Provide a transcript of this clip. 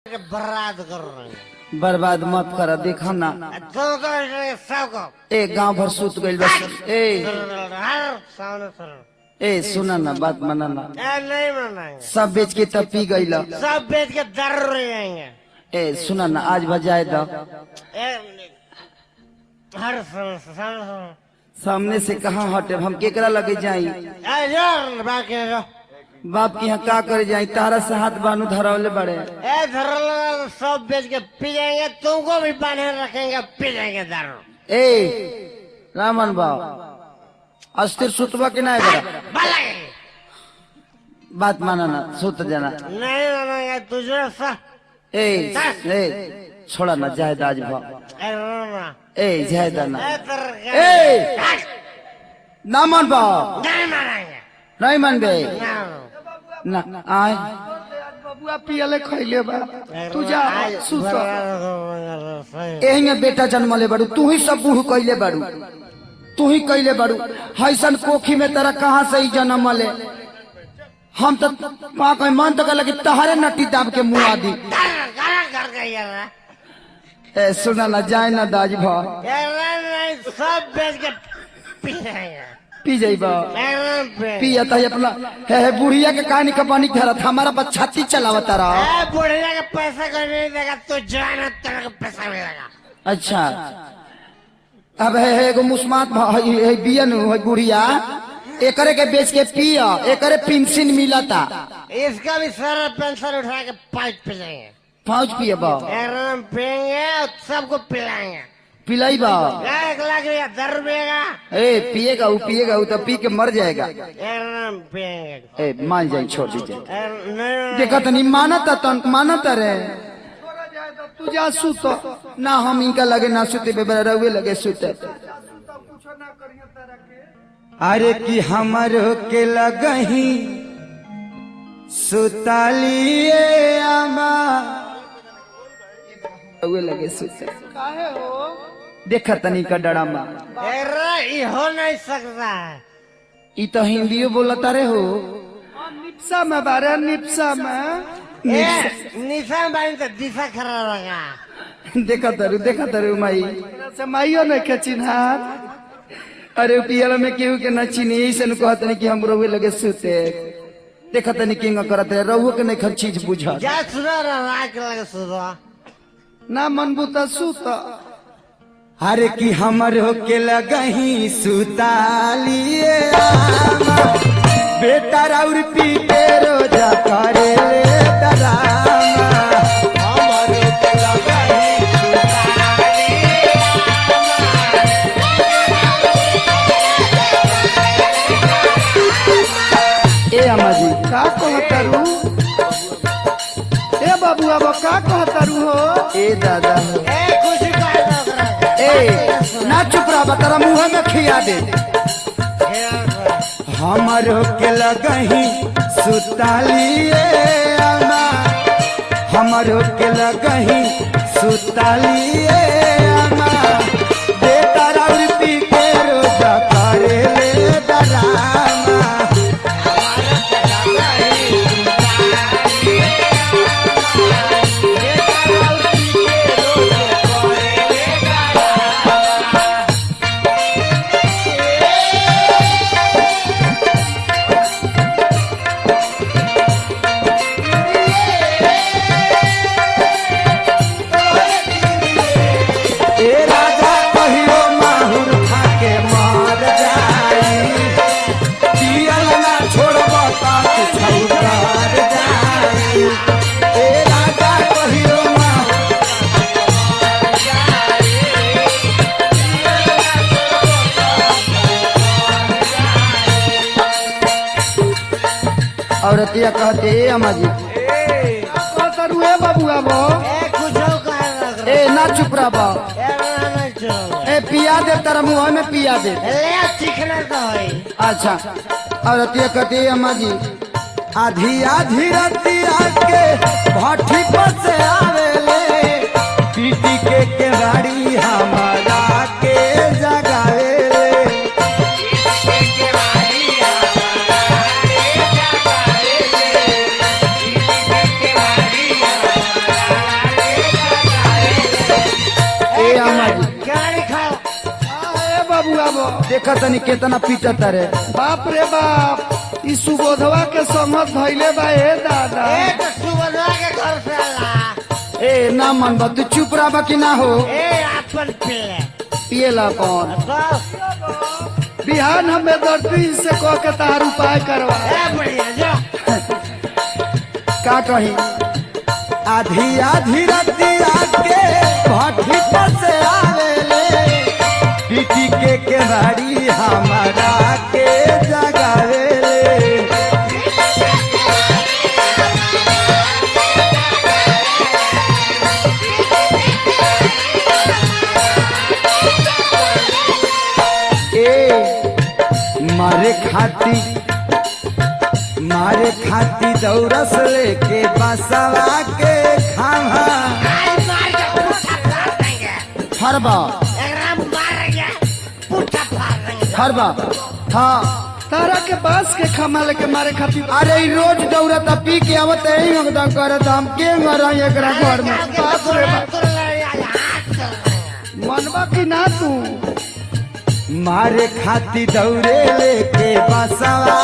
बर्बाद कर रहे हैं। बर्बाद मत कर, देखा ना तो सबको एक गांव भर सूत गइल बस। ए सुना ना, बात माना ना, नहीं मनाएंगे, सब बेच के तब पी गइल। सब बेच के दर जाएंगे। ए सुना ना, आज बजाए दो हर सामने से कहाँ हटे, हम केकरा लगे जाई? बाप के यहाँ का करे जाई? तारा से हाथ बानू धरावले बड़े। धर सब बेच के पी जाएंगे, तुमको भी बांधे रखेंगे, पी जाएंगे दारू। ए रामन बाप अस्थिर सुतवा के ना बड़ा बात माना ना, सुत जाना नहीं मानेंगे तुझे सा। ए छोड़ा ना, जायद आज भाव ए जायद ना ना मन बाप नहीं मानेंगे, नहीं मन बे ना ना आए बबुआ पियले खइले बा। तू जा सुत। एही बेटा जन्मले बड़ू, तू ही सब बूढ़ कइले बड़ू, तू ही कइले बड़ू। हैसन कोखी में तेरा कहाँ से ही जन्म ले? हम तो मन तो लगे तहारे नटी दाब के मुँह आदि। ए सुना ना, जाए ना दाज भाव सब बेच के पी जाएंगे, पी जाइबा पिया ताई अपना है बुढ़िया के कहानी का पानी धरत हमारा बस छाती चलावता रहा। बुढ़िया का पैसा कोई नहीं देगा, तो जाना तेरे को पैसा मिलेगा। अच्छा अब है एगो मुस्मात है बियन है बुढ़िया, एकरे के बेच के पिया, एकरे पेंशन मिला था। इसका भी सारा पेंशन उठा के पाइप पी जाएंगे, पाँच पिए बा एकदम पियेंगे और सबको पिलाएंगे। पिलाई बा 1 लाख रुपया 10 रुपये का। ए पिएगा वो तो पी के मर जाएगा। एकदम पियेंगे। ए मान जाए, छोड़ दीजिए। नहीं देखा तो नहीं मानता रे। तू जा सुत ना, हम इनका लगे ना सुते बेबरा रहुए लगे सुते। अरे कि हमारो के लगही सुतालिए आमा रहुए लगे सुते। काहे हो? देखा तनी का डरामा हो नहीं सकता है। ई तो हिंदियो बोलता रे हो। निप्सा में बारे, निप्सा में निशा बाई तो दिशा खराब लगा। देखा तरु माई माइयो नहीं के चिन्हार। अरे पियल में केहू के न चिन्ही, ऐसे कहते नहीं कि हम रहुए लगे सुते। देखा तनी किंग करते रहुए के नहीं खर चीज बुझा जा सुना रहा के लगे सुना ना मन बुता सुत। अरे कि हमरो के लगही सुतालिए बेटा राउर पी के रोजा करे ले डरामा। हमरो के लगही ए अम्मा जी का कहतरू? ए बाबू अब का कहतरू हो? ए दादा कुछ ए ना चुप रहा, तेरा मुँह में खिया दे। हमारो के लगही सुतालिए अम्मा, हमारो के लगही सुतालिए अम्मा बेटा राउर पी के रोजा करे ले डरामा। औरतिया कहते अम्मा जी बाबू अब ए ना चुप रहा। ए पिया दे, तेरा मुँह में पिया दे। अच्छा औरतिया कहते अम्मा जी आधी आधी रतिया के भट्ठी पर से आवेले पीटी के केवाड़ी हमारा के जगावे। देखा तनी केतना पीटत रे। बाप रे बाप ई सुबोधवा के संगत धइले बा ए दादा। ए तो सुबह के घर से अल्लाह ए ना मन बा तू चुप रहा कि ना हो। ए अपन पिले पिएला कौन तो बिहान हमें दर्दी से कह के तार उपाय करवा। ए बढ़िया जो का कही आधी आधी रतिया के भट्टी पर से आवेले पीटी के केवाड़ी हमारा के जगावेले। मारे खाती दौरस लेके बसवा के खावा आई मार के पुट्ठा फाड़ देंगे फरबा एकदम मार के पुट्ठा फाड़ देंगे फरबा। हाँ तारा के बांस के खमा लेके मारे खातिर। अरे ई रोज दौड़त पी के आवत यही एकदम करत हम के मरा एकरा घर में। बाप रे बाप मनवा की ना तू मारे खाती दौड़े लेके बसवा